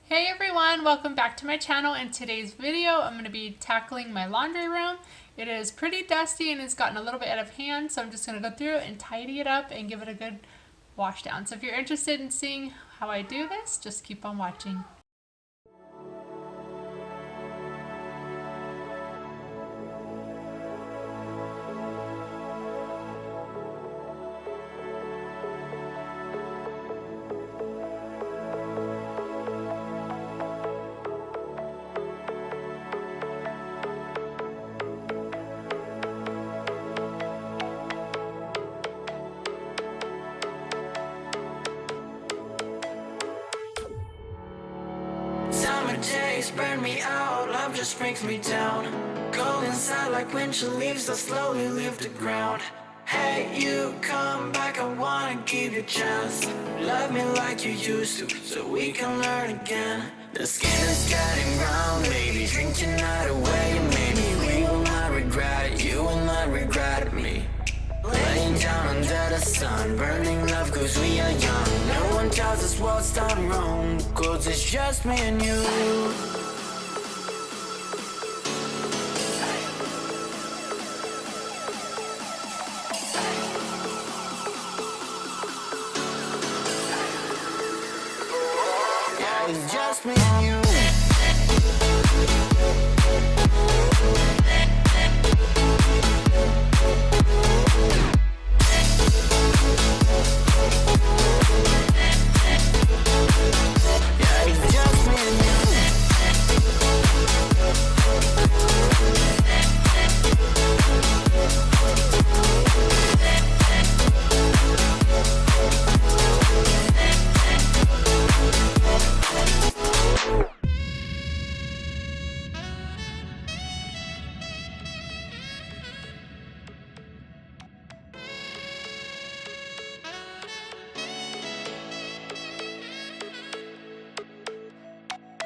Hey everyone, welcome back to my channel. In today's video, I'm going to be tackling my laundry room. It is pretty dusty and it's gotten a little bit out of hand, so I'm just going to go through and tidy it up and give it a good wash down. So if you're interested in seeing how I do this, just keep on watching. Summer days burn me out, love just brings me down. Go inside like winter leaves that slowly leave the ground. Hey, you come back, I wanna give you a chance. Love me like you used to, so we can learn again. The skin is getting brown, baby, drink your night away. Maybe we will not regret it, you will not regret me. Laying down under the sun, burning love cause we are young. No one tells us what's done wrong, cause it's just me and you. Yeah, it's just me and you.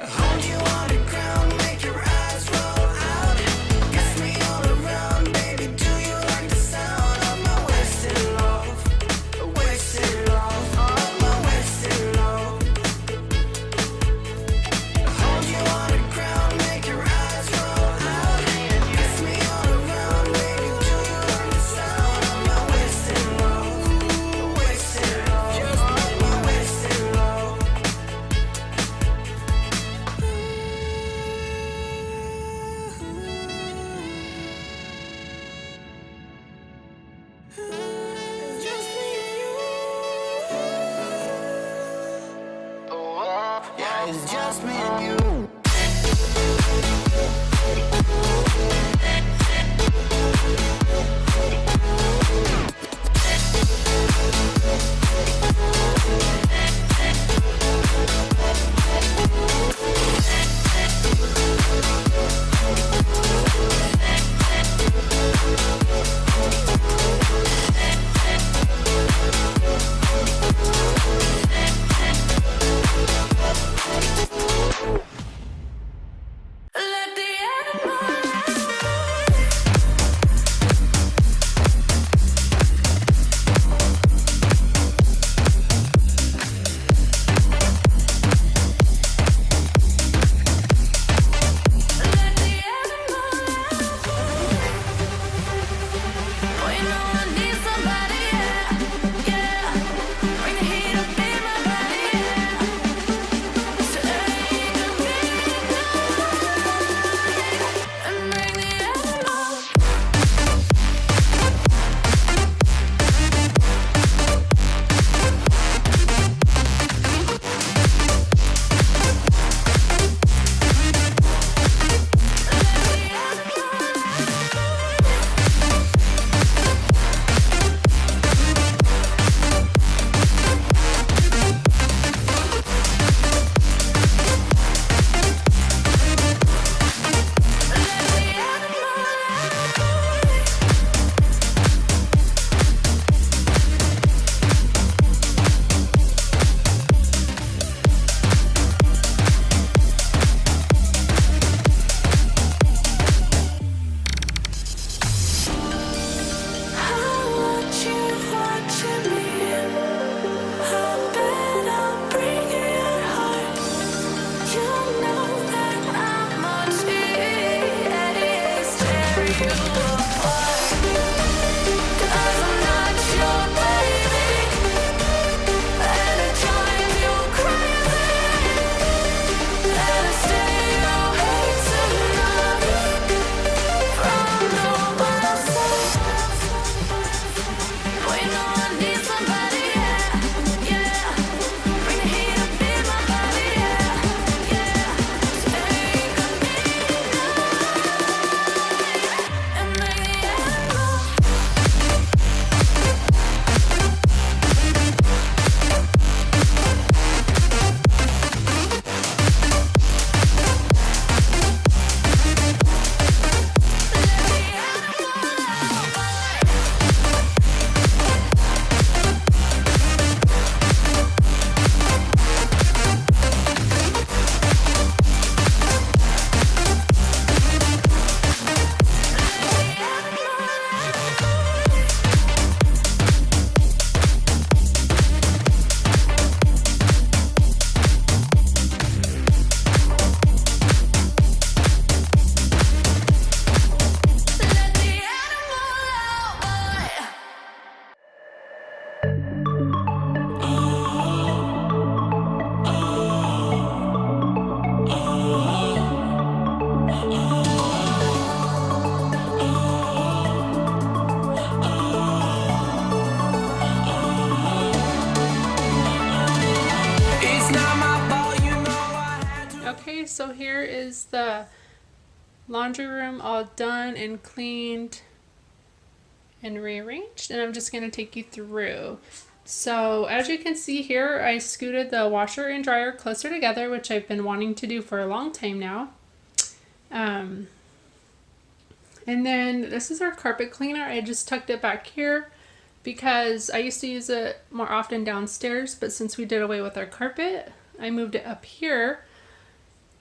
Hold you on the ground, make your eyes roll out. Kiss me all around, baby, do you like the sound of my wasted love? Wasted love, of my wasted love. Hold you on the ground, make your eyes roll out. Kiss me all around, baby, do you like the sound of my wasted love? Wasted love, just my wasted love. Yeah, it's just me and you. Let the animals Okay, so here is the laundry room all done and cleaned and rearranged, and I'm just going to take you through. So as you can see here, I scooted the washer and dryer closer together, which I've been wanting to do for a long time now. And then this is our carpet cleaner. I just tucked it back here because I used to use it more often downstairs, but since we did away with our carpet, I moved it up here,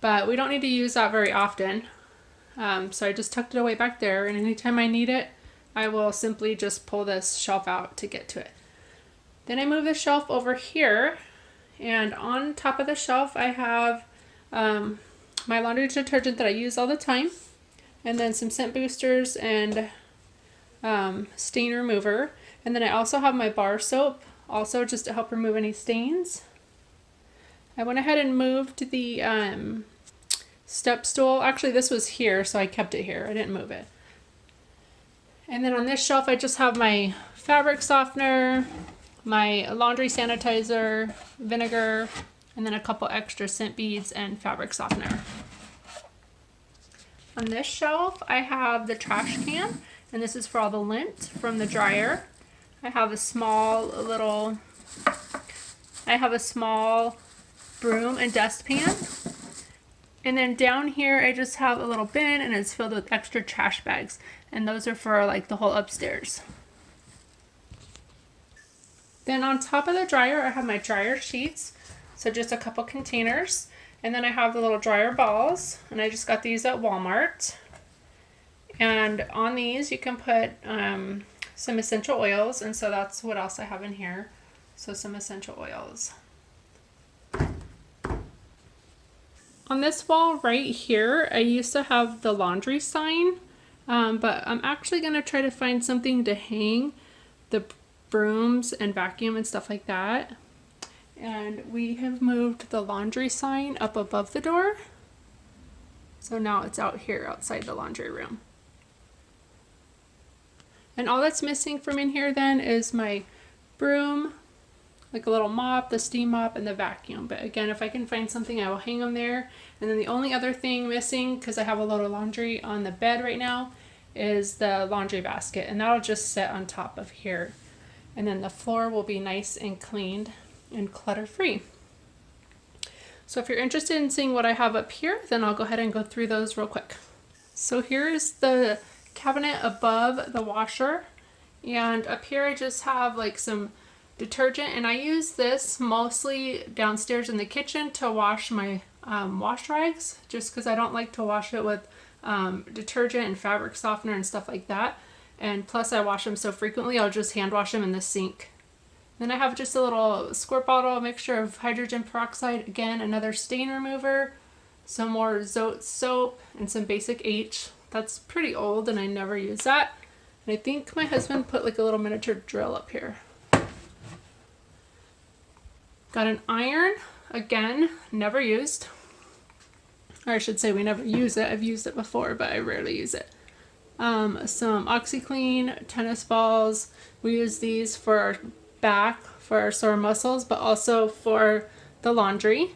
but we don't need to use that very often. So I just tucked it away back there, and anytime I need it, I will simply just pull this shelf out to get to it. Then I move the shelf over here, and on top of the shelf I have my laundry detergent that I use all the time, and then some scent boosters and stain remover. And then I also have my bar soap, also just to help remove any stains. I went ahead and moved the step stool. Actually, this was here, so I kept it here. I didn't move it. And then on this shelf, I just have my fabric softener, my laundry sanitizer, vinegar, and then a couple extra scent beads and fabric softener. On this shelf, I have the trash can, and this is for all the lint from the dryer. I have a small broom and dustpan. And then down here, I just have a little bin, and it's filled with extra trash bags. And those are for like the whole upstairs. Then on top of the dryer, I have my dryer sheets. So just a couple containers. And then I have the little dryer balls, and I just got these at Walmart. And on these, you can put some essential oils, and so that's what else I have in here. So some essential oils. On this wall right here, I used to have the laundry sign, but I'm actually going to try to find something to hang the brooms and vacuum and stuff like that. And we have moved the laundry sign up above the door. So now it's out here outside the laundry room. And all that's missing from in here then is my broom, like a little mop, the steam mop, and the vacuum. But again, if I can find something, I will hang them there. And then the only other thing missing, because I have a load of laundry on the bed right now, is the laundry basket. And that'll just sit on top of here. And then the floor will be nice and cleaned and clutter-free. So if you're interested in seeing what I have up here, then I'll go ahead and go through those real quick. So here's the cabinet above the washer, and up here I just have like some detergent, and I use this mostly downstairs in the kitchen to wash my wash rags, just because I don't like to wash it with detergent and fabric softener and stuff like that. And plus I wash them so frequently, I'll just hand wash them in the sink. Then I have just a little squirt bottle, a mixture of hydrogen peroxide, again another stain remover, some more Zote soap, and some basic H. That's pretty old and I never use that. And I think my husband put like a little miniature drill up here. Got an iron, again, never used. Or I should say we never use it. I've used it before, but I rarely use it. Some OxyClean tennis balls. We use these for our back, for our sore muscles, but also for the laundry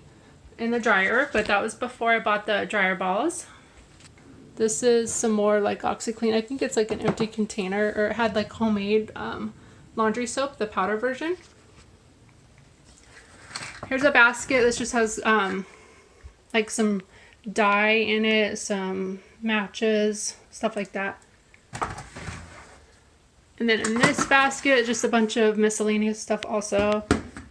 in the dryer. But that was before I bought the dryer balls. This is some more like OxyClean. I think it's like an empty container, or it had like homemade laundry soap, the powder version. Here's a basket. This just has like some dye in it, some matches, stuff like that. And then in this basket, just a bunch of miscellaneous stuff also,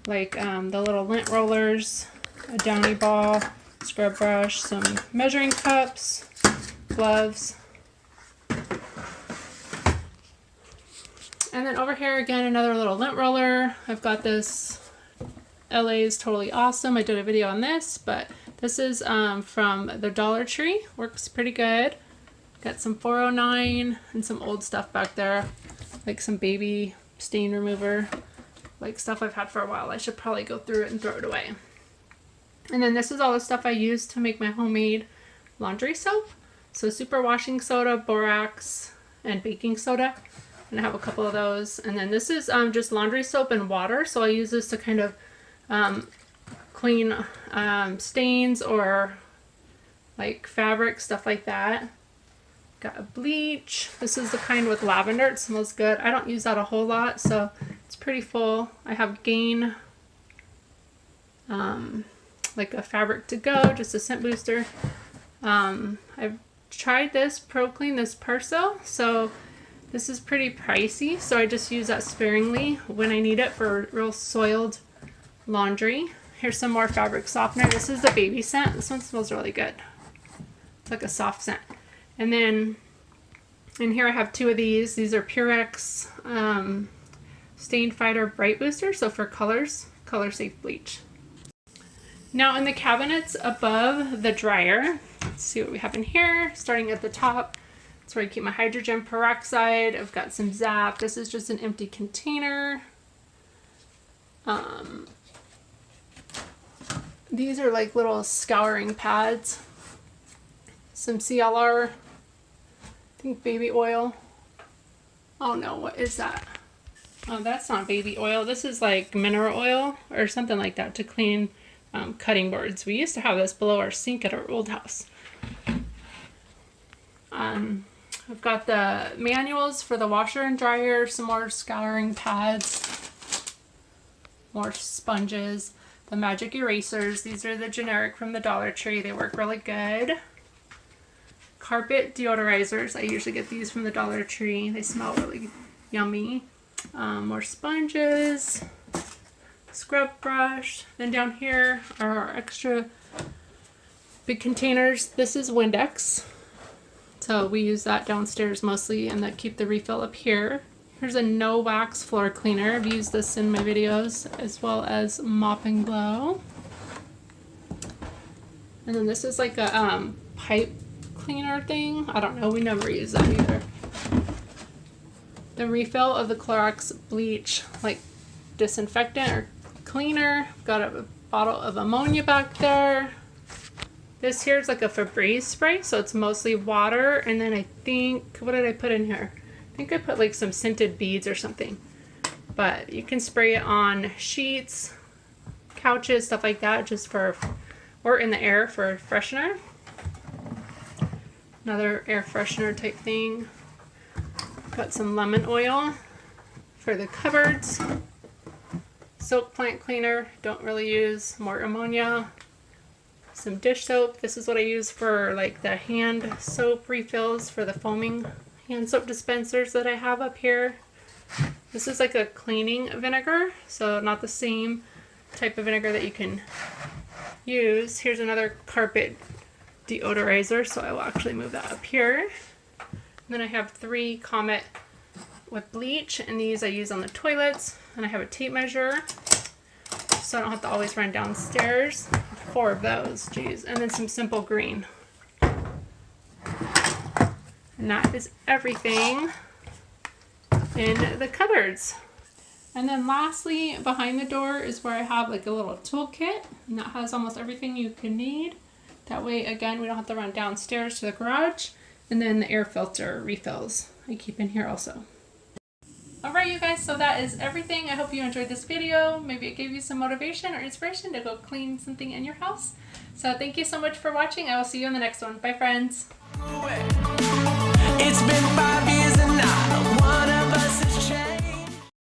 like the little lint rollers, a downy ball, scrub brush, some measuring cups, gloves. And then over here again, another little lint roller. I've got this LA is Totally Awesome. I did a video on this, but this is from the Dollar Tree. Works pretty good. Got some 409 and some old stuff back there, like some baby stain remover, like stuff I've had for a while. I should probably go through it and throw it away. And then this is all the stuff I use to make my homemade laundry soap. So super washing soda, borax, and baking soda. And I have a couple of those. And then this is just laundry soap and water. So I use this to kind of clean stains or like fabric, stuff like that. Got a bleach. This is the kind with lavender. It smells good. I don't use that a whole lot, so it's pretty full. I have Gain, like a fabric to go, just a scent booster. I've tried this Pro Clean, this Persil, so this is pretty pricey, so I just use that sparingly when I need it for real soiled laundry. Here's some more fabric softener. This is the baby scent. This one smells really good. It's like a soft scent. And then in here I have 2 of these. These are Purex Stain Fighter Bright Booster, so for colors, color safe bleach. Now in the cabinets above the dryer, let's see what we have in here. Starting at the top, that's where I keep my hydrogen peroxide. I've got some Zap. This is just an empty container. These are like little scouring pads. Some CLR, I think baby oil. Oh no, what is that? Oh, that's not baby oil. This is like mineral oil or something like that to clean cutting boards. We used to have this below our sink at our old house. I've got the manuals for the washer and dryer, some more scouring pads, more sponges, the magic erasers. These are the generic from the Dollar Tree. They work really good. Carpet deodorizers. I usually get these from the Dollar Tree. They smell really yummy. More sponges, scrub brush. Then down here are our extra big containers. This is Windex. So we use that downstairs mostly, and that keep the refill up here. Here's a no wax floor cleaner. I've used this in my videos, as well as Mop and Glow. And then this is like a pipe cleaner thing. I don't know, we never use that either. The refill of the Clorox bleach, like disinfectant or cleaner. Got a bottle of ammonia back there. This here is like a Febreze spray, so it's mostly water. And then I think, what did I put in here? I think I put like some scented beads or something. But you can spray it on sheets, couches, stuff like that, just for, or in the air for freshener. Another air freshener type thing. Got some lemon oil for the cupboards. Soap plant cleaner, don't really use. More ammonia. Some dish soap. This is what I use for like the hand soap refills for the foaming hand soap dispensers that I have up here. This is like a cleaning vinegar, so not the same type of vinegar that you can use. Here's another carpet deodorizer, so I will actually move that up here. And then I have 3 Comet with bleach, and these I use on the toilets. And I have a tape measure, so I don't have to always run downstairs. 4 of those, geez. And then some Simple Green. And that is everything in the cupboards. And then lastly, behind the door is where I have like a little toolkit, and that has almost everything you can need. That way, again, we don't have to run downstairs to the garage. And then the air filter refills I keep in here also. Alright you guys, so that is everything. I hope you enjoyed this video. Maybe it gave you some motivation or inspiration to go clean something in your house. So thank you so much for watching. I will see you in the next one. Bye friends. It's been 5 years and I